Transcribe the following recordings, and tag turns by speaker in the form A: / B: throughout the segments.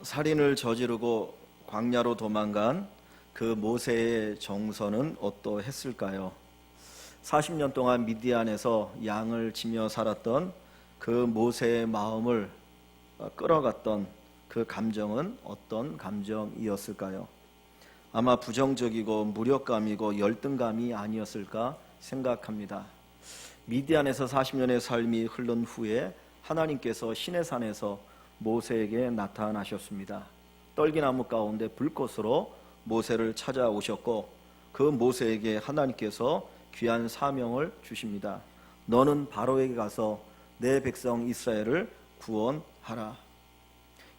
A: 살인을 저지르고 광야로 도망간 그 모세의 정서는 어떠했을까요? 40년 동안 미디안에서 양을 지며 살았던 그 모세의 마음을 끌어갔던 그 감정은 어떤 감정이었을까요? 아마 부정적이고 무력감이고 열등감이 아니었을까 생각합니다. 미디안에서 40년의 삶이 흐른 후에 하나님께서 시내산에서 모세에게 나타나셨습니다. 떨기나무 가운데 불꽃으로 모세를 찾아오셨고 그 모세에게 하나님께서 귀한 사명을 주십니다. 너는 바로에게 가서 내 백성 이스라엘을 구원하라.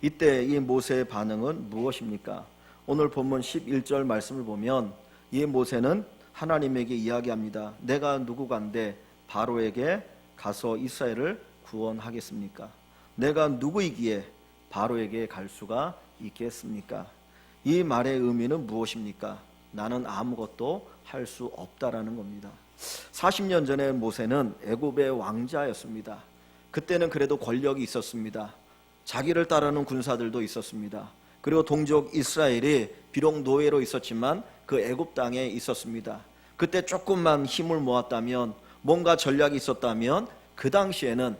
A: 이때 이 모세의 반응은 무엇입니까? 오늘 본문 11절 말씀을 보면 이 모세는 하나님에게 이야기합니다. 내가 누구간데 바로에게 가서 이스라엘을 구원하겠습니까? 내가 누구이기에 바로에게 갈 수가 있겠습니까? 이 말의 의미는 무엇입니까? 나는 아무것도 할 수 없다라는 겁니다. 40년 전에 모세는 애굽의 왕자였습니다. 그때는 그래도 권력이 있었습니다. 자기를 따르는 군사들도 있었습니다. 그리고 동족 이스라엘이 비록 노예로 있었지만 그 애굽 땅에 있었습니다. 그때 조금만 힘을 모았다면, 뭔가 전략이 있었다면 그 당시에는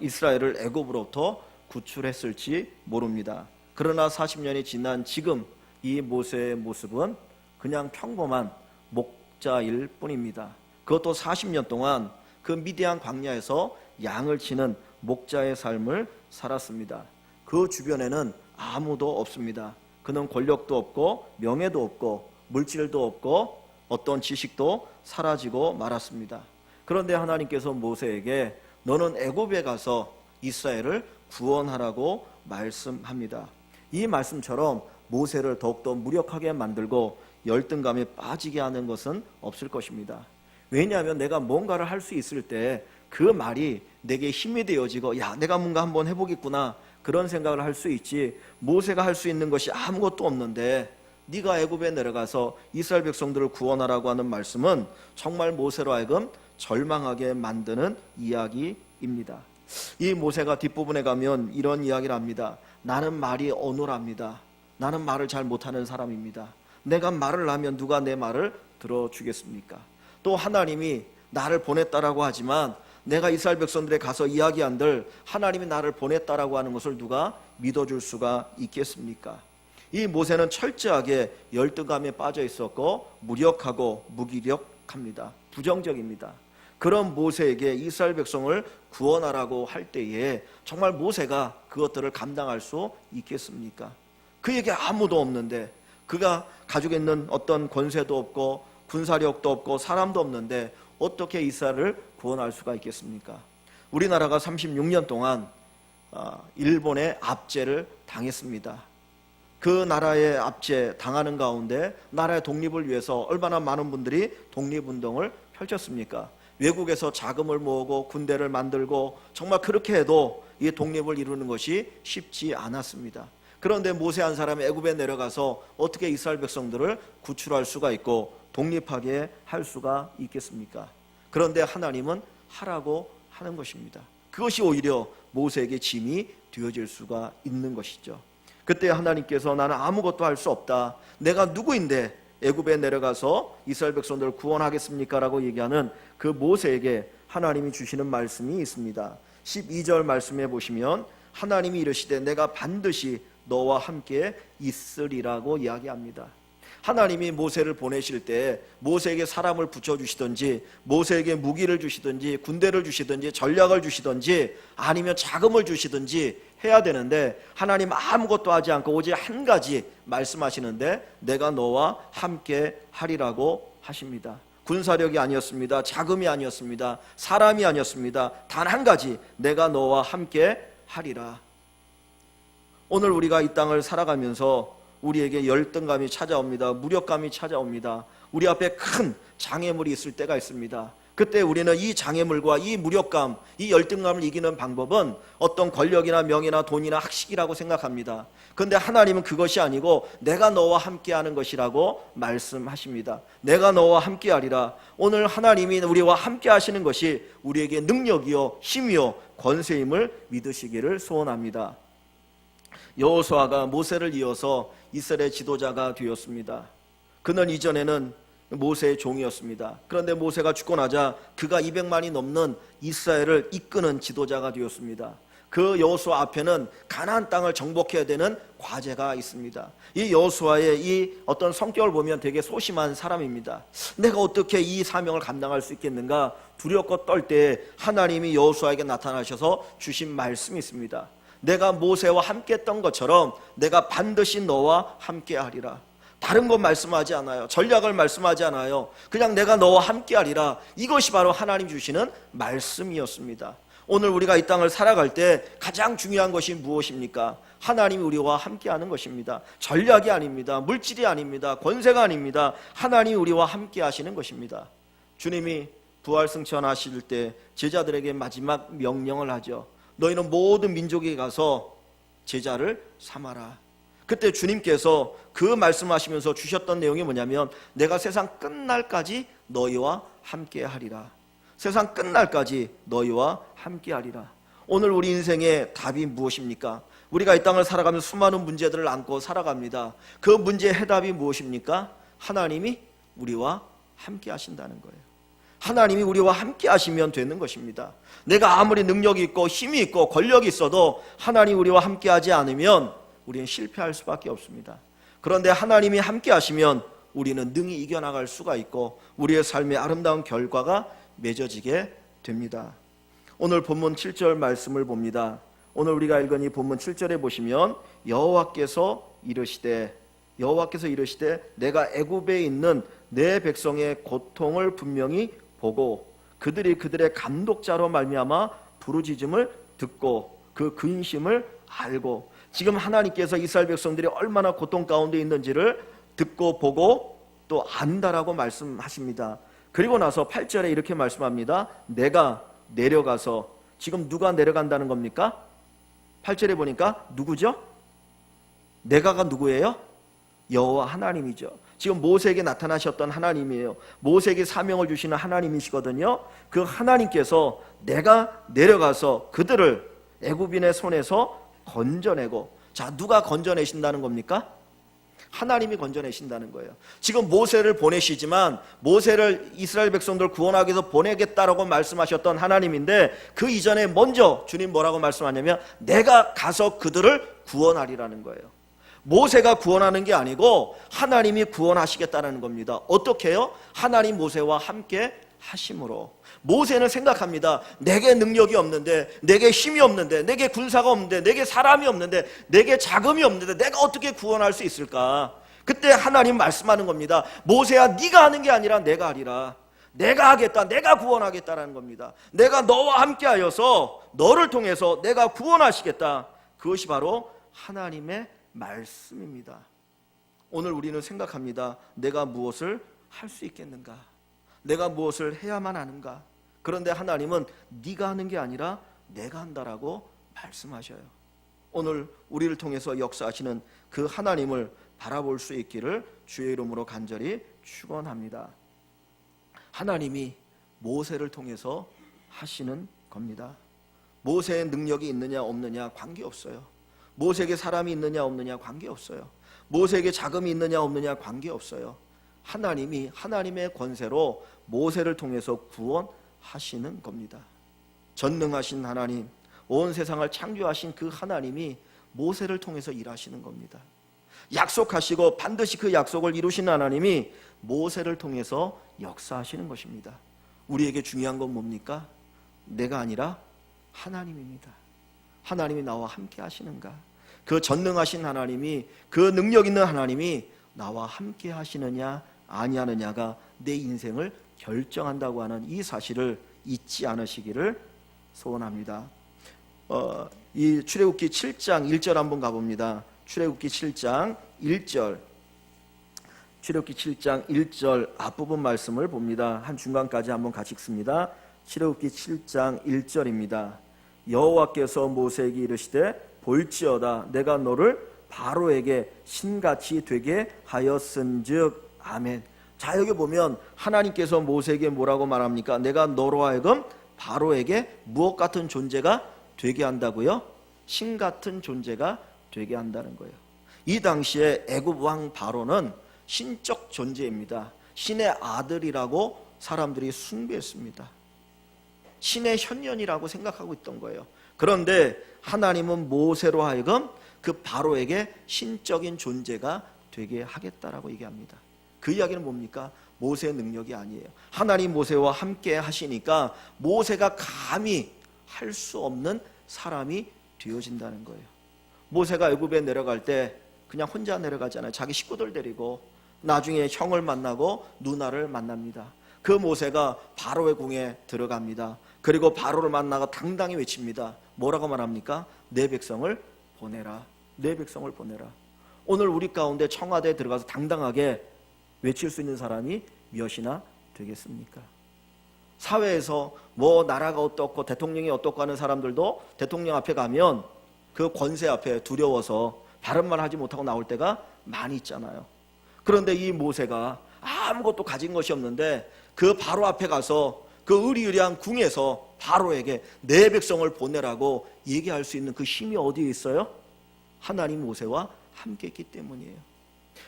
A: 이스라엘을 애굽으로부터 구출했을지 모릅니다. 그러나 40년이 지난 지금 이 모세의 모습은 그냥 평범한 목자일 뿐입니다. 그것도 40년 동안 그 미디안 광야에서 양을 치는 목자의 삶을 살았습니다. 그 주변에는 아무도 없습니다. 그는 권력도 없고 명예도 없고 물질도 없고 어떤 지식도 사라지고 말았습니다. 그런데 하나님께서 모세에게 너는 애굽에 가서 이스라엘을 구원하라고 말씀합니다. 이 말씀처럼 모세를 더욱더 무력하게 만들고 열등감에 빠지게 하는 것은 없을 것입니다. 왜냐하면 내가 뭔가를 할 수 있을 때 그 말이 내게 힘이 되어지고 내가 뭔가 한번 해보겠구나 그런 생각을 할 수 있지, 모세가 할 수 있는 것이 아무것도 없는데 네가 애굽에 내려가서 이스라엘 백성들을 구원하라고 하는 말씀은 정말 모세로 하여금 절망하게 만드는 이야기입니다. 이 모세가 뒷부분에 가면 이런 이야기를 합니다. 나는 말이 어눌합니다. 나는 말을 잘 못하는 사람입니다. 내가 말을 하면 누가 내 말을 들어주겠습니까? 또 하나님이 나를 보냈다라고 하지만 내가 이스라엘 백성들에 가서 이야기한들 하나님이 나를 보냈다라고 하는 것을 누가 믿어줄 수가 있겠습니까? 이 모세는 철저하게 열등감에 빠져 있었고 무력하고 무기력합니다. 부정적입니다. 그런 모세에게 이스라엘 백성을 구원하라고 할 때에 정말 모세가 그것들을 감당할 수 있겠습니까? 그에게 아무도 없는데, 그가 가지고 있는 어떤 권세도 없고 군사력도 없고 사람도 없는데 어떻게 이스라엘을 구원할 수가 있겠습니까? 우리나라가 36년 동안 일본의 압제를 당했습니다. 그 나라의 압제 당하는 가운데 나라의 독립을 위해서 얼마나 많은 분들이 독립운동을 펼쳤습니까? 외국에서 자금을 모으고 군대를 만들고 정말 그렇게 해도 이 독립을 이루는 것이 쉽지 않았습니다. 그런데 모세 한 사람이 애굽에 내려가서 어떻게 이스라엘 백성들을 구출할 수가 있고 독립하게 할 수가 있겠습니까? 그런데 하나님은 하라고 하는 것입니다. 그것이 오히려 모세에게 짐이 되어질 수가 있는 것이죠. 그때 하나님께서 나는 아무것도 할 수 없다. 내가 누구인데 애굽에 내려가서 이스라엘 백성들을 구원하겠습니까? 라고 얘기하는 그 모세에게 하나님이 주시는 말씀이 있습니다. 12절 말씀해 보시면 하나님이 이르시되 내가 반드시 너와 함께 있으리라고 이야기합니다. 하나님이 모세를 보내실 때 모세에게 사람을 붙여주시든지 모세에게 무기를 주시든지 군대를 주시든지 전략을 주시든지 아니면 자금을 주시든지 해야 되는데 하나님 아무것도 하지 않고 오직 한 가지 말씀하시는데 내가 너와 함께 하리라고 하십니다. 군사력이 아니었습니다. 자금이 아니었습니다. 사람이 아니었습니다. 단 한 가지, 내가 너와 함께 하리라. 오늘 우리가 이 땅을 살아가면서 우리에게 열등감이 찾아옵니다. 무력감이 찾아옵니다. 우리 앞에 큰 장애물이 있을 때가 있습니다. 그때 우리는 이 장애물과 이 무력감, 이 열등감을 이기는 방법은 어떤 권력이나 명예나 돈이나 학식이라고 생각합니다. 그런데 하나님은 그것이 아니고 내가 너와 함께하는 것이라고 말씀하십니다. 내가 너와 함께하리라. 오늘 하나님이 우리와 함께하시는 것이 우리에게 능력이요 힘이요 권세임을 믿으시기를 소원합니다. 여호수아가 모세를 이어서 이스라엘의 지도자가 되었습니다. 그는 이전에는 모세의 종이었습니다. 그런데 모세가 죽고 나자 그가 200만이 넘는 이스라엘을 이끄는 지도자가 되었습니다. 그 여호수아 앞에는 가나안 땅을 정복해야 되는 과제가 있습니다. 이 여호수아의 이 어떤 성격을 보면 되게 소심한 사람입니다. 내가 어떻게 이 사명을 감당할 수 있겠는가 두렵고 떨 때 하나님이 여호수아에게 나타나셔서 주신 말씀이 있습니다. 내가 모세와 함께 했던 것처럼 내가 반드시 너와 함께 하리라. 다른 것 말씀하지 않아요. 전략을 말씀하지 않아요. 그냥 내가 너와 함께 하리라. 이것이 바로 하나님 주시는 말씀이었습니다. 오늘 우리가 이 땅을 살아갈 때 가장 중요한 것이 무엇입니까? 하나님이 우리와 함께하는 것입니다. 전략이 아닙니다. 물질이 아닙니다. 권세가 아닙니다. 하나님이 우리와 함께 하시는 것입니다. 주님이 부활승천하실 때 제자들에게 마지막 명령을 하죠. 너희는 모든 민족에 가서 제자를 삼아라. 그때 주님께서 그 말씀하시면서 주셨던 내용이 뭐냐면 내가 세상 끝날까지 너희와 함께 하리라. 세상 끝날까지 너희와 함께 하리라. 오늘 우리 인생의 답이 무엇입니까? 우리가 이 땅을 살아가면서 수많은 문제들을 안고 살아갑니다. 그 문제의 해답이 무엇입니까? 하나님이 우리와 함께 하신다는 거예요. 하나님이 우리와 함께 하시면 되는 것입니다. 내가 아무리 능력이 있고 힘이 있고 권력이 있어도 하나님이 우리와 함께 하지 않으면 우리는 실패할 수밖에 없습니다. 그런데 하나님이 함께 하시면 우리는 능히 이겨나갈 수가 있고 우리의 삶의 아름다운 결과가 맺어지게 됩니다. 오늘 본문 7절 말씀을 봅니다. 오늘 우리가 읽은 이 본문 7절에 보시면 여호와께서 이르시되 내가 애굽에 있는 내 백성의 고통을 분명히 보고 그들이 그들의 감독자로 말미암아 부르짖음을 듣고 그 근심을 알고. 지금 하나님께서 이스라엘 백성들이 얼마나 고통 가운데 있는지를 듣고 보고 또 안다라고 말씀하십니다. 그리고 나서 8절에 이렇게 말씀합니다. 내가 내려가서. 지금 누가 내려간다는 겁니까? 8절에 보니까 누구죠? 내가가 누구예요? 여호와 하나님이죠. 지금 모세에게 나타나셨던 하나님이에요. 모세에게 사명을 주시는 하나님이시거든요. 그 하나님께서 내가 내려가서 그들을 애굽인의 손에서 건져내고. 자, 누가 건져내신다는 겁니까? 하나님이 건져내신다는 거예요. 지금 모세를 보내시지만 모세를 이스라엘 백성들 구원하기 위해서 보내겠다라고 말씀하셨던 하나님인데 그 이전에 먼저 주님 뭐라고 말씀하냐면 내가 가서 그들을 구원하리라는 거예요. 모세가 구원하는 게 아니고 하나님이 구원하시겠다는 겁니다. 어떻게 해요? 하나님 모세와 함께 하심으로. 모세는 생각합니다. 내게 능력이 없는데, 내게 힘이 없는데, 내게 군사가 없는데, 내게 사람이 없는데, 내게 자금이 없는데 내가 어떻게 구원할 수 있을까? 그때 하나님 말씀하는 겁니다. 모세야, 네가 하는 게 아니라 내가 하리라. 내가 하겠다. 내가 구원하겠다라는 겁니다. 내가 너와 함께 하여서 너를 통해서 내가 구원하시겠다. 그것이 바로 하나님의 말씀입니다. 오늘 우리는 생각합니다. 내가 무엇을 할 수 있겠는가? 내가 무엇을 해야만 하는가? 그런데 하나님은 네가 하는 게 아니라 내가 한다라고 말씀하셔요. 오늘 우리를 통해서 역사하시는 그 하나님을 바라볼 수 있기를 주의 이름으로 간절히 축원합니다. 하나님이 모세를 통해서 하시는 겁니다. 모세의 능력이 있느냐 없느냐 관계없어요. 모세에게 사람이 있느냐 없느냐 관계없어요. 모세에게 자금이 있느냐 없느냐 관계없어요. 하나님이 하나님의 권세로 모세를 통해서 구원하시는 겁니다. 전능하신 하나님, 온 세상을 창조하신 그 하나님이 모세를 통해서 일하시는 겁니다. 약속하시고 반드시 그 약속을 이루시는 하나님이 모세를 통해서 역사하시는 것입니다. 우리에게 중요한 건 뭡니까? 내가 아니라 하나님입니다. 하나님이 나와 함께 하시는가? 그 전능하신 하나님이, 그 능력 있는 하나님이 나와 함께 하시느냐 아니하느냐가 내 인생을 결정한다고 하는 이 사실을 잊지 않으시기를 소원합니다. 이 출애굽기 7장 1절 한번 가봅니다. 출애굽기 7장 1절, 출애굽기 7장 1절 앞부분 말씀을 봅니다. 한 중간까지 한번 같이 읽습니다. 출애굽기 7장 1절입니다. 여호와께서 모세에게 이르시되 볼지어다 내가 너를 바로에게 신같이 되게 하였은즉 아멘. 자, 여기 보면 하나님께서 모세에게 뭐라고 말합니까? 내가 너로 하여금 바로에게 무엇 같은 존재가 되게 한다고요? 신 같은 존재가 되게 한다는 거예요. 이 당시에 애굽 왕 바로는 신적 존재입니다. 신의 아들이라고 사람들이 숭배했습니다. 신의 현년이라고 생각하고 있던 거예요. 그런데 하나님은 모세로 하여금 그 바로에게 신적인 존재가 되게 하겠다라고 얘기합니다. 그 이야기는 뭡니까? 모세의 능력이 아니에요. 하나님 모세와 함께 하시니까 모세가 감히 할 수 없는 사람이 되어진다는 거예요. 모세가 애굽에 내려갈 때 그냥 혼자 내려가잖아요. 자기 식구들 데리고. 나중에 형을 만나고 누나를 만납니다. 그 모세가 바로의 궁에 들어갑니다. 그리고 바로를 만나고 당당히 외칩니다. 뭐라고 말합니까? 내 백성을 보내라. 내 백성을 보내라. 오늘 우리 가운데 청와대에 들어가서 당당하게 외칠 수 있는 사람이 몇이나 되겠습니까? 사회에서 뭐 나라가 어떻고 대통령이 어떻고 하는 사람들도 대통령 앞에 가면 그 권세 앞에 두려워서 바른 말 하지 못하고 나올 때가 많이 있잖아요. 그런데 이 모세가 아무것도 가진 것이 없는데 그 바로 앞에 가서 그 의리의리한 궁에서 바로에게 내 백성을 보내라고 얘기할 수 있는 그 힘이 어디에 있어요? 하나님 모세와 함께 했기 때문이에요.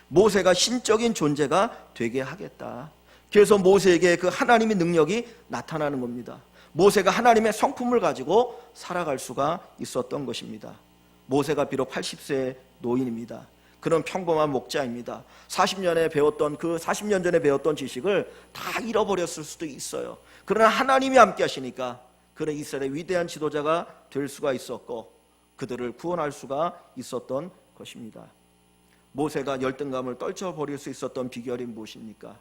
A: 모세가 신적인 존재가 되게 하겠다. 그래서 모세에게 그 하나님의 능력이 나타나는 겁니다. 모세가 하나님의 성품을 가지고 살아갈 수가 있었던 것입니다. 모세가 비록 80세의 노인입니다. 그런 평범한 목자입니다. 40년 전에 배웠던 지식을 다 잃어버렸을 수도 있어요. 그러나 하나님이 함께 하시니까 그런 이스라엘의 위대한 지도자가 될 수가 있었고 그들을 구원할 수가 있었던 것입니다. 모세가 열등감을 떨쳐버릴 수 있었던 비결이 무엇입니까?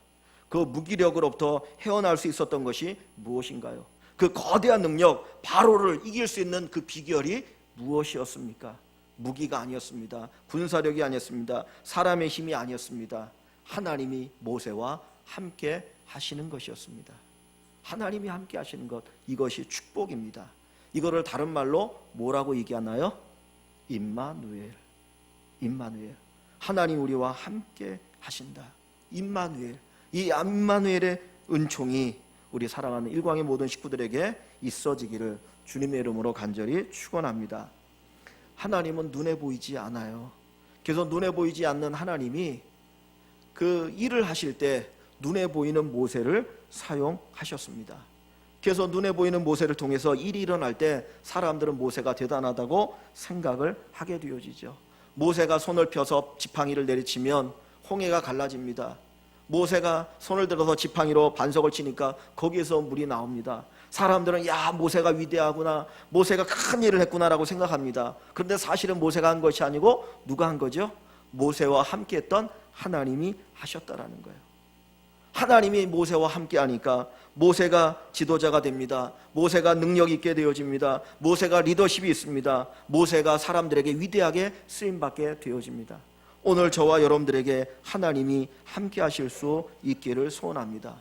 A: 그 무기력으로부터 헤어날 수 있었던 것이 무엇인가요? 그 거대한 능력 바로를 이길 수 있는 그 비결이 무엇이었습니까? 무기가 아니었습니다. 군사력이 아니었습니다. 사람의 힘이 아니었습니다. 하나님이 모세와 함께 하시는 것이었습니다. 하나님이 함께 하시는 것, 이것이 축복입니다. 이거를 다른 말로 뭐라고 얘기하나요? 임마누엘. 임마누엘. 하나님 우리와 함께 하신다. 임마누엘. 이 임마누엘의 은총이 우리 사랑하는 일광의 모든 식구들에게 있어지기를 주님의 이름으로 간절히 축원합니다. 하나님은 눈에 보이지 않아요. 그래서 눈에 보이지 않는 하나님이 그 일을 하실 때 눈에 보이는 모세를 사용하셨습니다. 그래서 눈에 보이는 모세를 통해서 일이 일어날 때 사람들은 모세가 대단하다고 생각을 하게 되어지죠. 모세가 손을 펴서 지팡이를 내리치면 홍해가 갈라집니다. 모세가 손을 들어서 지팡이로 반석을 치니까 거기에서 물이 나옵니다. 사람들은 야, 모세가 위대하구나, 모세가 큰 일을 했구나라고 생각합니다. 그런데 사실은 모세가 한 것이 아니고 누가 한 거죠? 모세와 함께 했던 하나님이 하셨다라는 거예요. 하나님이 모세와 함께 하니까 모세가 지도자가 됩니다. 모세가 능력 있게 되어집니다. 모세가 리더십이 있습니다. 모세가 사람들에게 위대하게 쓰임받게 되어집니다. 오늘 저와 여러분들에게 하나님이 함께 하실 수 있기를 소원합니다.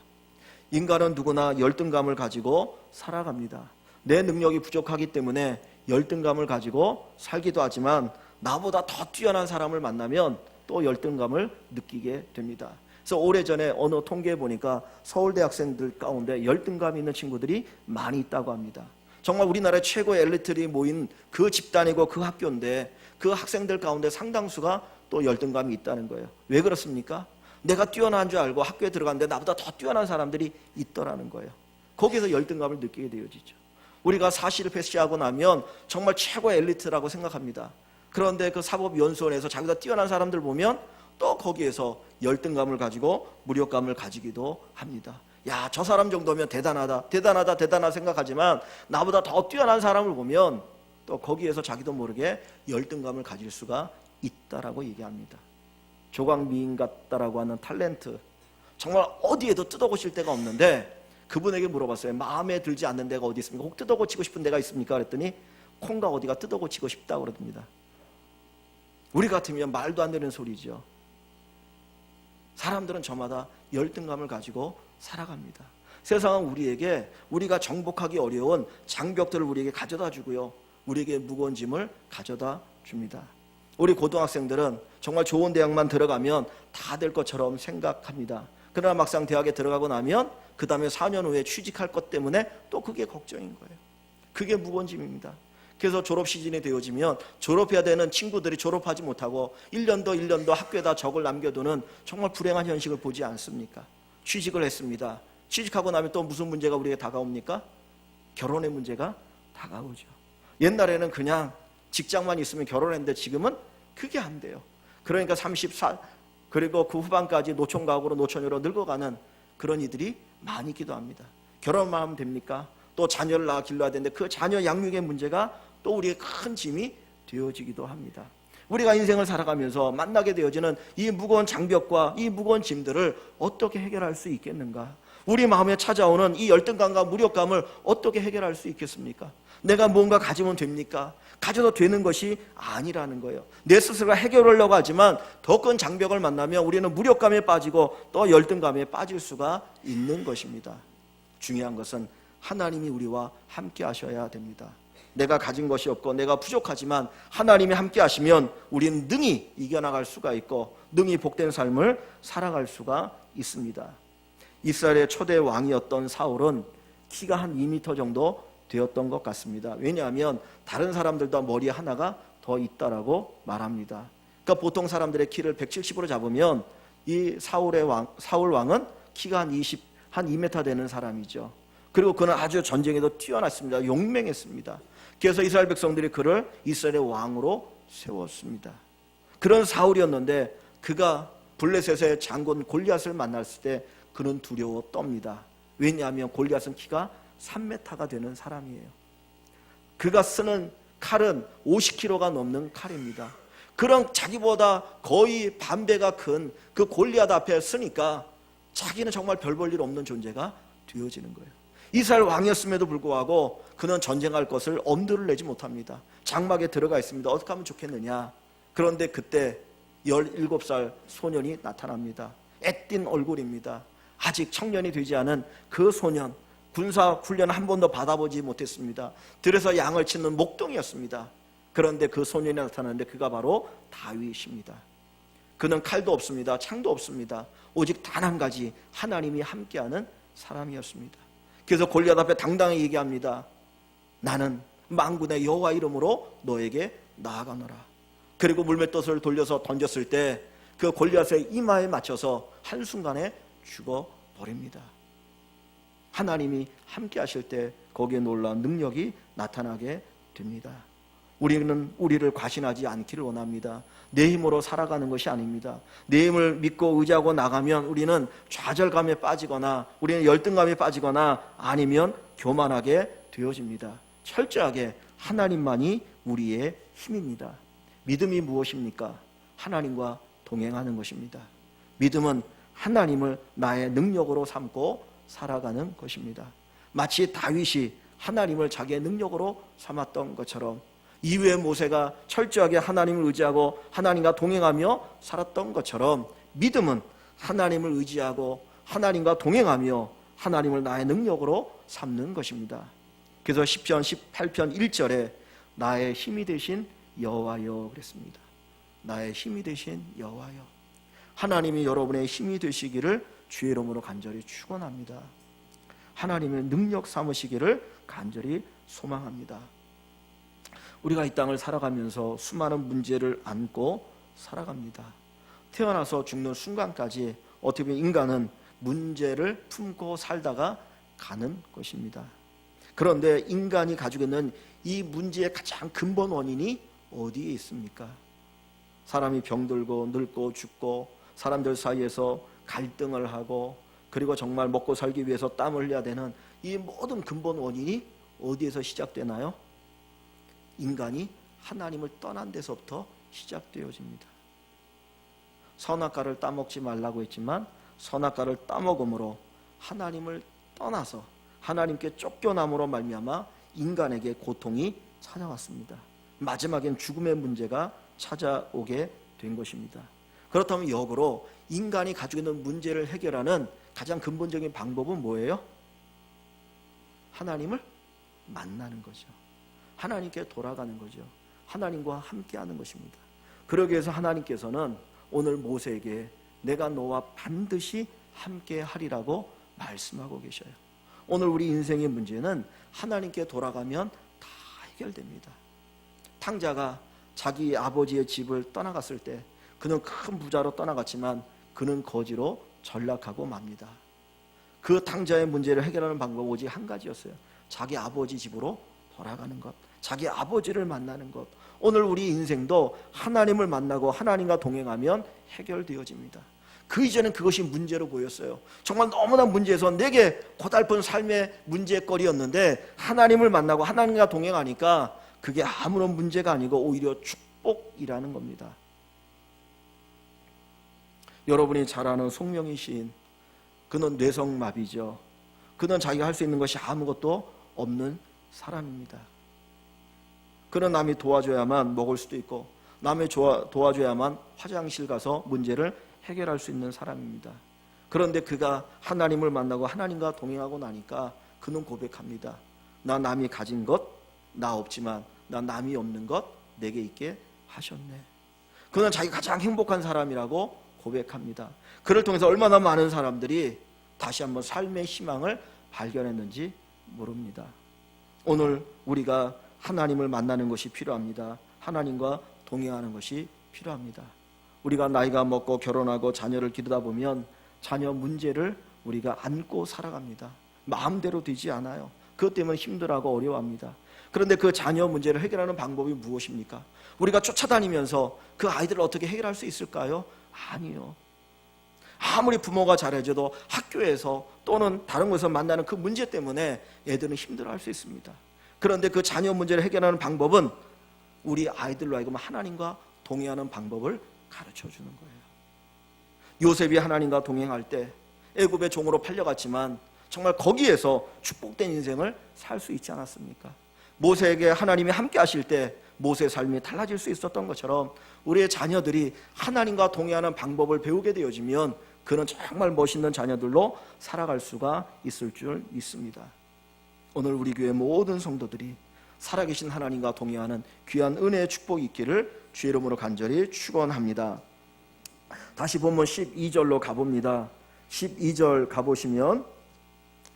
A: 인간은 누구나 열등감을 가지고 살아갑니다. 내 능력이 부족하기 때문에 열등감을 가지고 살기도 하지만 나보다 더 뛰어난 사람을 만나면 또 열등감을 느끼게 됩니다. 그래서 오래전에 어느 통계에 보니까 서울대 학생들 가운데 열등감 있는 친구들이 많이 있다고 합니다. 정말 우리나라의 최고의 엘리트들이 모인 그 집단이고 그 학교인데 그 학생들 가운데 상당수가 또 열등감이 있다는 거예요. 왜 그렇습니까? 내가 뛰어난 줄 알고 학교에 들어갔는데 나보다 더 뛰어난 사람들이 있더라는 거예요. 거기서 열등감을 느끼게 되어지죠. 우리가 사실을 패시하고 나면 정말 최고의 엘리트라고 생각합니다. 그런데 그 사법연수원에서 자기가 뛰어난 사람들 보면 또 거기에서 열등감을 가지고 무력감을 가지기도 합니다. 야, 저 사람 정도면 대단하다 생각하지만 나보다 더 뛰어난 사람을 보면 또 거기에서 자기도 모르게 열등감을 가질 수가 있다라고 얘기합니다. 조광미인 같다라고 하는 탤런트, 정말 어디에도 뜯어고칠 데가 없는데 그분에게 물어봤어요. 마음에 들지 않는 데가 어디 있습니까? 혹 뜯어고치고 싶은 데가 있습니까? 그랬더니 콩가 어디가 뜯어고치고 싶다고 그럽니다. 우리 같으면 말도 안 되는 소리죠. 사람들은 저마다 열등감을 가지고 살아갑니다. 세상은 우리에게 우리가 정복하기 어려운 장벽들을 우리에게 가져다 주고요, 우리에게 무거운 짐을 가져다 줍니다. 우리 고등학생들은 정말 좋은 대학만 들어가면 다 될 것처럼 생각합니다. 그러나 막상 대학에 들어가고 나면 그 다음에 4년 후에 취직할 것 때문에 또 그게 걱정인 거예요. 그게 무거운 짐입니다. 그래서 졸업 시즌이 되어지면 졸업해야 되는 친구들이 졸업하지 못하고 1년도 학교에다 적을 남겨두는 정말 불행한 현실을 보지 않습니까? 취직을 했습니다. 취직하고 나면 또 무슨 문제가 우리에게 다가옵니까? 결혼의 문제가 다가오죠. 옛날에는 그냥 직장만 있으면 결혼했는데 지금은 그게 안 돼요. 그러니까 34 그리고 그 후반까지 노총각으로 노처녀로 늙어가는 그런 이들이 많이 있기도 합니다. 결혼만 하면 됩니까? 또 자녀를 낳아 길러야 되는데 그 자녀 양육의 문제가 또 우리의 큰 짐이 되어지기도 합니다. 우리가 인생을 살아가면서 만나게 되어지는 이 무거운 장벽과 이 무거운 짐들을 어떻게 해결할 수 있겠는가? 우리 마음에 찾아오는 이 열등감과 무력감을 어떻게 해결할 수 있겠습니까? 내가 뭔가 가지면 됩니까? 가져도 되는 것이 아니라는 거예요. 내 스스로가 해결하려고 하지만 더 큰 장벽을 만나면 우리는 무력감에 빠지고 또 열등감에 빠질 수가 있는 것입니다. 중요한 것은 하나님이 우리와 함께 하셔야 됩니다. 내가 가진 것이 없고 내가 부족하지만 하나님이 함께 하시면 우리는 능히 이겨나갈 수가 있고 능히 복된 삶을 살아갈 수가 있습니다. 이스라엘의 초대 왕이었던 사울은 키가 한 2m 정도 되었던 것 같습니다. 왜냐하면 다른 사람들도 머리 하나가 더 있다라고 말합니다. 그러니까 보통 사람들의 키를 170으로 잡으면 이 사울 왕은 키가 한 2m 되는 사람이죠. 그리고 그는 아주 전쟁에도 뛰어났습니다. 용맹했습니다. 그래서 이스라엘 백성들이 그를 이스라엘의 왕으로 세웠습니다. 그런 사울이었는데 그가 블레셋의 장군 골리앗을 만났을 때 그는 두려워 떱니다. 왜냐하면 골리앗은 키가 3m가 되는 사람이에요. 그가 쓰는 칼은 50kg가 넘는 칼입니다. 그런 자기보다 거의 반배가 큰 그 골리앗 앞에 쓰니까 자기는 정말 별 볼 일 없는 존재가 되어지는 거예요. 이스라엘 왕이었음에도 불구하고 그는 전쟁할 것을 엄두를 내지 못합니다. 장막에 들어가 있습니다. 어떻게 하면 좋겠느냐. 그런데 그때 17살 소년이 나타납니다. 애띤 얼굴입니다. 아직 청년이 되지 않은 그 소년, 군사 훈련 한 번도 받아보지 못했습니다. 들에서 양을 치는 목동이었습니다. 그런데 그 소년이 나타나는데 그가 바로 다윗입니다. 그는 칼도 없습니다. 창도 없습니다. 오직 단 한 가지 하나님이 함께하는 사람이었습니다. 그래서 골리앗 앞에 당당히 얘기합니다. 나는 만군의 여호와 이름으로 너에게 나아가노라. 그리고 물맷돌을 돌려서 던졌을 때 그 골리앗의 이마에 맞춰서 한순간에 죽어버립니다. 하나님이 함께 하실 때 거기에 놀라운 능력이 나타나게 됩니다. 우리는 우리를 과신하지 않기를 원합니다. 내 힘으로 살아가는 것이 아닙니다. 내 힘을 믿고 의지하고 나가면 우리는 좌절감에 빠지거나 우리는 열등감에 빠지거나 아니면 교만하게 되어집니다. 철저하게 하나님만이 우리의 힘입니다. 믿음이 무엇입니까? 하나님과 동행하는 것입니다. 믿음은 하나님을 나의 능력으로 삼고 살아가는 것입니다. 마치 다윗이 하나님을 자기의 능력으로 삼았던 것처럼 이후에 모세가 철저하게 하나님을 의지하고 하나님과 동행하며 살았던 것처럼 믿음은 하나님을 의지하고 하나님과 동행하며 하나님을 나의 능력으로 삼는 것입니다. 그래서 시편 18편 1절에 나의 힘이 되신 여호와여 그랬습니다. 나의 힘이 되신 여호와여. 하나님이 여러분의 힘이 되시기를 주의 이름으로 간절히 축원합니다. 하나님의 능력 삼으시기를 간절히 소망합니다. 우리가 이 땅을 살아가면서 수많은 문제를 안고 살아갑니다. 태어나서 죽는 순간까지 어떻게 보면 인간은 문제를 품고 살다가 가는 것입니다. 그런데 인간이 가지고 있는 이 문제의 가장 근본 원인이 어디에 있습니까? 사람이 병들고 늙고 죽고 사람들 사이에서 갈등을 하고 그리고 정말 먹고 살기 위해서 땀을 흘려야 되는 이 모든 근본 원인이 어디에서 시작되나요? 인간이 하나님을 떠난 데서부터 시작되어집니다. 선악과를 따먹지 말라고 했지만 선악과를 따먹음으로 하나님을 떠나서 하나님께 쫓겨남으로 말미암아 인간에게 고통이 찾아왔습니다. 마지막엔 죽음의 문제가 찾아오게 된 것입니다. 그렇다면 역으로 인간이 가지고 있는 문제를 해결하는 가장 근본적인 방법은 뭐예요? 하나님을 만나는 거죠. 하나님께 돌아가는 거죠. 하나님과 함께하는 것입니다. 그러기 위해서 하나님께서는 오늘 모세에게 내가 너와 반드시 함께하리라고 말씀하고 계셔요. 오늘 우리 인생의 문제는 하나님께 돌아가면 다 해결됩니다. 탕자가 자기 아버지의 집을 떠나갔을 때 그는 큰 부자로 떠나갔지만 그는 거지로 전락하고 맙니다. 그 탕자의 문제를 해결하는 방법은 오직 한 가지였어요. 자기 아버지 집으로 돌아가는 것, 자기 아버지를 만나는 것. 오늘 우리 인생도 하나님을 만나고 하나님과 동행하면 해결되어집니다. 그 이전엔 그것이 문제로 보였어요. 정말 너무나 문제에서 내게 고달픈 삶의 문제거리였는데 하나님을 만나고 하나님과 동행하니까 그게 아무런 문제가 아니고 오히려 축복이라는 겁니다. 여러분이 잘 아는 송명희 시인, 그는 뇌성마비죠. 그는 자기가 할 수 있는 것이 아무것도 없는 사람입니다. 그는 남이 도와줘야만 먹을 수도 있고 남이 도와줘야만 화장실 가서 문제를 해결할 수 있는 사람입니다. 그런데 그가 하나님을 만나고 하나님과 동행하고 나니까 그는 고백합니다. 나 남이 가진 것 나 없지만 나 남이 없는 것 내게 있게 하셨네. 그는 자기 가장 행복한 사람이라고 고백합니다. 그를 통해서 얼마나 많은 사람들이 다시 한번 삶의 희망을 발견했는지 모릅니다. 오늘 우리가 하나님을 만나는 것이 필요합니다. 하나님과 동행하는 것이 필요합니다. 우리가 나이가 먹고 결혼하고 자녀를 기르다 보면 자녀 문제를 우리가 안고 살아갑니다. 마음대로 되지 않아요. 그것 때문에 힘들어하고 어려워합니다. 그런데 그 자녀 문제를 해결하는 방법이 무엇입니까? 우리가 쫓아다니면서 그 아이들을 어떻게 해결할 수 있을까요? 아니요. 아무리 부모가 잘해줘도 학교에서 또는 다른 곳에서 만나는 그 문제 때문에 애들은 힘들어할 수 있습니다. 그런데 그 자녀 문제를 해결하는 방법은 우리 아이들로 하여금 하나님과 동행하는 방법을 가르쳐주는 거예요. 요셉이 하나님과 동행할 때 애굽의 종으로 팔려갔지만 정말 거기에서 축복된 인생을 살 수 있지 않았습니까? 모세에게 하나님이 함께 하실 때 모세의 삶이 달라질 수 있었던 것처럼 우리의 자녀들이 하나님과 동행하는 방법을 배우게 되어지면 그는 정말 멋있는 자녀들로 살아갈 수가 있을 줄 믿습니다. 오늘 우리 교회 모든 성도들이 살아계신 하나님과 동행하는 귀한 은혜의 축복이 있기를 주의 이름으로 간절히 축원합니다. 다시 본문 12절로 가봅니다. 12절 가보시면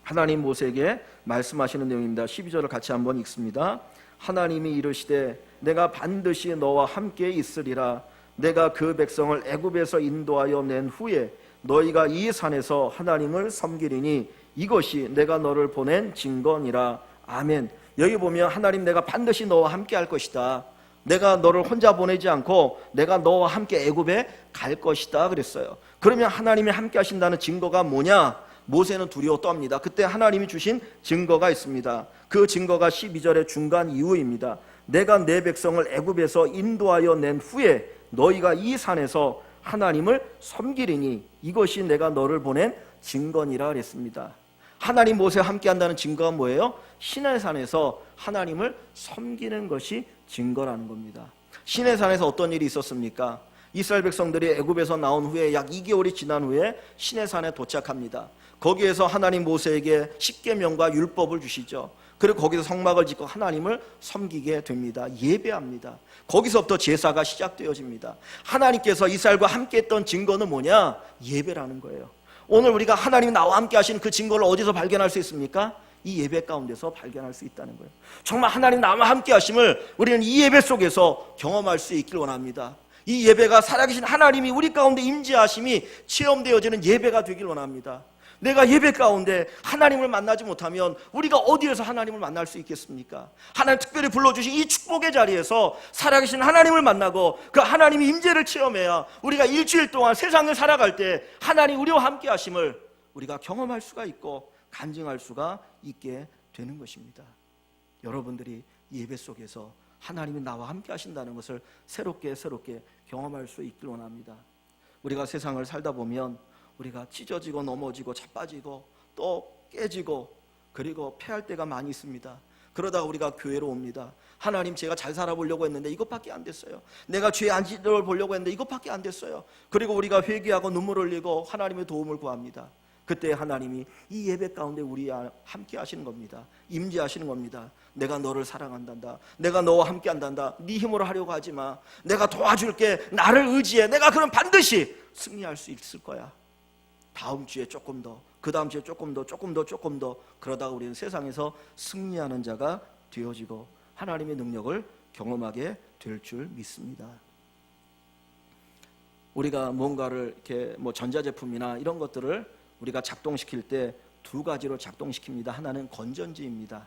A: 하나님 모세에게 말씀하시는 내용입니다. 12절을 같이 한번 읽습니다. 하나님이 이르시되 내가 반드시 너와 함께 있으리라. 내가 그 백성을 애굽에서 인도하여 낸 후에 너희가 이 산에서 하나님을 섬기리니 이것이 내가 너를 보낸 증거니라. 아멘. 여기 보면 하나님 내가 반드시 너와 함께 할 것이다. 내가 너를 혼자 보내지 않고 내가 너와 함께 애굽에 갈 것이다 그랬어요. 그러면 하나님이 함께 하신다는 증거가 뭐냐? 모세는 두려워 떱니다. 그때 하나님이 주신 증거가 있습니다. 그 증거가 12절의 중간 이후입니다. 내가 내 백성을 애굽에서 인도하여 낸 후에 너희가 이 산에서 하나님을 섬기리니 이것이 내가 너를 보낸 증거니라 그랬습니다. 하나님 모세와 함께 한다는 증거가 뭐예요? 시내산에서 하나님을 섬기는 것이 증거라는 겁니다. 시내산에서 어떤 일이 있었습니까? 이스라엘 백성들이 애굽에서 나온 후에 약 2개월이 지난 후에 시내산에 도착합니다. 거기에서 하나님 모세에게 십계명과 율법을 주시죠. 그리고 거기서 성막을 짓고 하나님을 섬기게 됩니다. 예배합니다. 거기서부터 제사가 시작되어집니다. 하나님께서 이스라엘과 함께 했던 증거는 뭐냐? 예배라는 거예요. 오늘 우리가 하나님이 나와 함께 하시는 그 증거를 어디서 발견할 수 있습니까? 이 예배 가운데서 발견할 수 있다는 거예요. 정말 하나님 나와 함께 하심을 우리는 이 예배 속에서 경험할 수 있길 원합니다. 이 예배가 살아계신 하나님이 우리 가운데 임재하심이 체험되어지는 예배가 되길 원합니다. 내가 예배 가운데 하나님을 만나지 못하면 우리가 어디에서 하나님을 만날 수 있겠습니까? 하나님 특별히 불러주신 이 축복의 자리에서 살아계신 하나님을 만나고 그 하나님의 임재를 체험해야 우리가 일주일 동안 세상을 살아갈 때 하나님 우리와 함께 하심을 우리가 경험할 수가 있고 간증할 수가 있게 되는 것입니다. 여러분들이 예배 속에서 하나님이 나와 함께 하신다는 것을 새롭게 경험할 수 있길 원합니다. 우리가 세상을 살다 보면 우리가 찢어지고 넘어지고 자빠지고 또 깨지고 그리고 패할 때가 많이 있습니다. 그러다가 우리가 교회로 옵니다. 하나님 제가 잘 살아보려고 했는데 이것밖에 안 됐어요. 내가 죄 안 지도를 했는데 이것밖에 안 됐어요. 그리고 우리가 회개하고 눈물 흘리고 하나님의 도움을 구합니다. 그때 하나님이 이 예배 가운데 우리와 함께 하시는 겁니다. 임재하시는 겁니다. 내가 너를 사랑한단다. 내가 너와 함께 한단다. 네 힘으로 하려고 하지 마. 내가 도와줄게. 나를 의지해. 내가 그럼 반드시 승리할 수 있을 거야. 다음 주에 조금 더, 그 다음 주에 조금 더 그러다가 우리는 세상에서 승리하는 자가 되어지고 하나님의 능력을 경험하게 될 줄 믿습니다. 우리가 뭔가를 이렇게 전자제품이나 이런 것들을 우리가 작동시킬 때 두 가지로 작동시킵니다. 하나는 건전지입니다.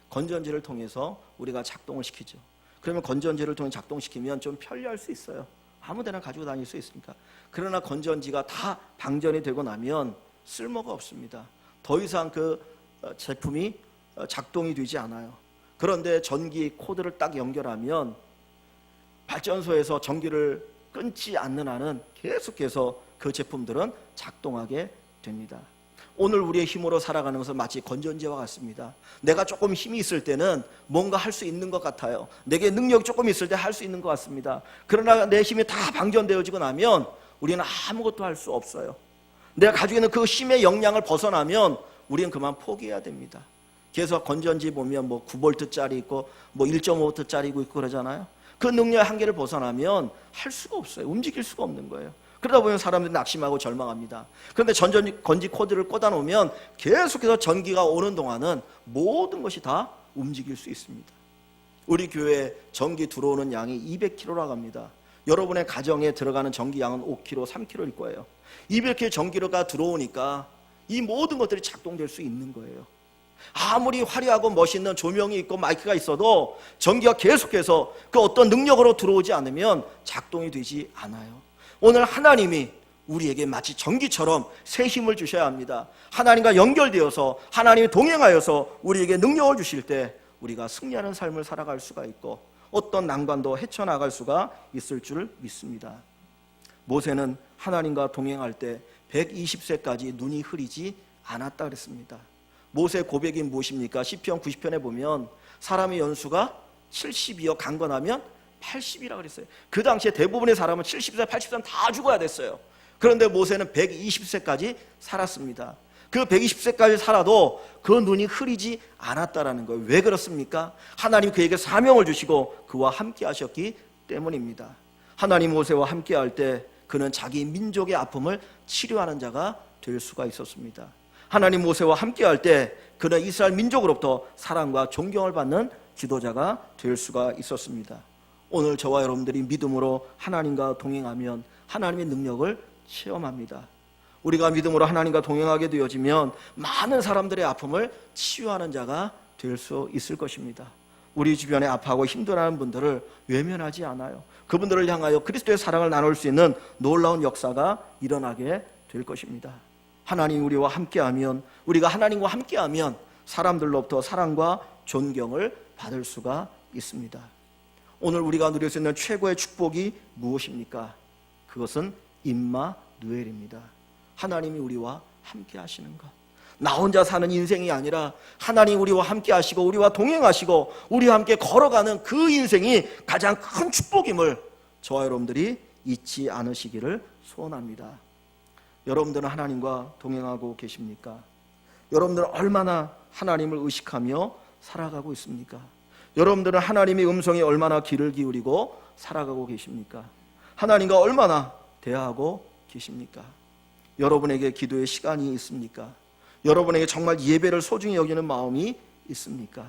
A: 건전지를 통해서 우리가 작동을 시키죠. 그러면 건전지를 통해 작동시키면 좀 편리할 수 있어요. 아무데나 가지고 다닐 수 있으니까. 그러나 건전지가 다 방전이 되고 나면 쓸모가 없습니다. 더 이상 그 제품이 작동이 되지 않아요. 그런데 전기 코드를 딱 연결하면 발전소에서 전기를 끊지 않는 한은 계속해서 그 제품들은 작동하게 됩니다. 오늘 우리의 힘으로 살아가는 것은 마치 건전지와 같습니다. 내가 조금 힘이 있을 때는 뭔가 할 수 있는 것 같아요. 내게 능력이 조금 있을 때 할 수 있는 것 같습니다. 그러나 내 힘이 다 방전되어지고 나면 우리는 아무것도 할 수 없어요. 내가 가지고 있는 그 힘의 역량을 벗어나면 우리는 그만 포기해야 됩니다. 그래서 건전지 보면 9V짜리 있고 1.5V짜리 있고 그러잖아요. 그 능력의 한계를 벗어나면 할 수가 없어요. 움직일 수가 없는 거예요. 그러다 보면 사람들이 낙심하고 절망합니다. 그런데 건지 코드를 꽂아 놓으면 계속해서 전기가 오는 동안은 모든 것이 다 움직일 수 있습니다. 우리 교회에 전기 들어오는 양이 200kg라고 합니다. 여러분의 가정에 들어가는 전기 양은 5kg, 3kg일 거예요. 200kg 전기가 들어오니까 이 모든 것들이 작동될 수 있는 거예요. 아무리 화려하고 멋있는 조명이 있고 마이크가 있어도 전기가 계속해서 그 어떤 능력으로 들어오지 않으면 작동이 되지 않아요. 오늘 하나님이 우리에게 마치 전기처럼 새 힘을 주셔야 합니다. 하나님과 연결되어서 하나님이 동행하여서 우리에게 능력을 주실 때 우리가 승리하는 삶을 살아갈 수가 있고 어떤 난관도 헤쳐나갈 수가 있을 줄 믿습니다. 모세는 하나님과 동행할 때 120세까지 눈이 흐리지 않았다 그랬습니다. 모세의 고백이 무엇입니까? 시편 90편에 보면 사람의 연수가 70이요 강건하면 80이라고 그랬어요. 그 당시에 대부분의 사람은 70세, 80세는 다 죽어야 됐어요. 그런데 모세는 120세까지 살았습니다. 그 120세까지 살아도 그 눈이 흐리지 않았다라는 거예요. 왜 그렇습니까? 하나님 그에게 사명을 주시고 그와 함께 하셨기 때문입니다. 하나님 모세와 함께 할 때 그는 자기 민족의 아픔을 치료하는 자가 될 수가 있었습니다. 하나님 모세와 함께 할 때 그는 이스라엘 민족으로부터 사랑과 존경을 받는 지도자가 될 수가 있었습니다. 오늘 저와 여러분들이 믿음으로 하나님과 동행하면 하나님의 능력을 체험합니다. 우리가 믿음으로 하나님과 동행하게 되어지면 많은 사람들의 아픔을 치유하는 자가 될 수 있을 것입니다. 우리 주변에 아파하고 힘들어하는 분들을 외면하지 않아요. 그분들을 향하여 그리스도의 사랑을 나눌 수 있는 놀라운 역사가 일어나게 될 것입니다. 하나님 우리와 함께하면, 우리가 하나님과 함께하면 사람들로부터 사랑과 존경을 받을 수가 있습니다. 오늘 우리가 누릴 수 있는 최고의 축복이 무엇입니까? 그것은 임마누엘입니다. 하나님이 우리와 함께 하시는 것. 나 혼자 사는 인생이 아니라 하나님 우리와 함께 하시고 우리와 동행하시고 우리와 함께 걸어가는 그 인생이 가장 큰 축복임을 저와 여러분들이 잊지 않으시기를 소원합니다. 여러분들은 하나님과 동행하고 계십니까? 여러분들은 얼마나 하나님을 의식하며 살아가고 있습니까? 여러분들은 하나님의 음성에 얼마나 귀를 기울이고 살아가고 계십니까? 하나님과 얼마나 대화하고 계십니까? 여러분에게 기도의 시간이 있습니까? 여러분에게 정말 예배를 소중히 여기는 마음이 있습니까?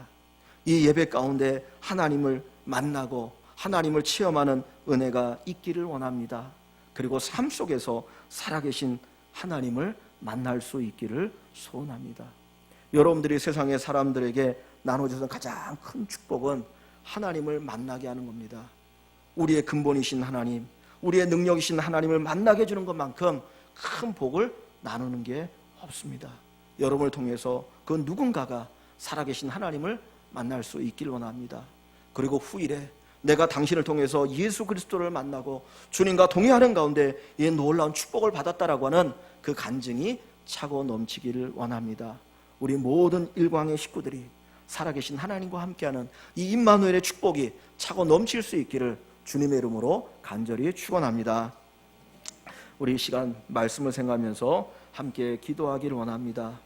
A: 이 예배 가운데 하나님을 만나고 하나님을 체험하는 은혜가 있기를 원합니다. 그리고 삶 속에서 살아계신 하나님을 만날 수 있기를 소원합니다. 여러분들이 세상의 사람들에게 나눠주는 가장 큰 축복은 하나님을 만나게 하는 겁니다. 우리의 근본이신 하나님, 우리의 능력이신 하나님을 만나게 해주는 것만큼 큰 복을 나누는 게 없습니다. 여러분을 통해서 그 누군가가 살아계신 하나님을 만날 수 있기를 원합니다. 그리고 후일에 내가 당신을 통해서 예수 그리스도를 만나고 주님과 동행하는 가운데 이 놀라운 축복을 받았다라고 하는 그 간증이 차고 넘치기를 원합니다. 우리 모든 일광의 식구들이 살아계신 하나님과 함께하는 이 임마누엘의 축복이 차고 넘칠 수 있기를 주님의 이름으로 간절히 축원합니다. 우리 이 시간 말씀을 생각하면서 함께 기도하기를 원합니다.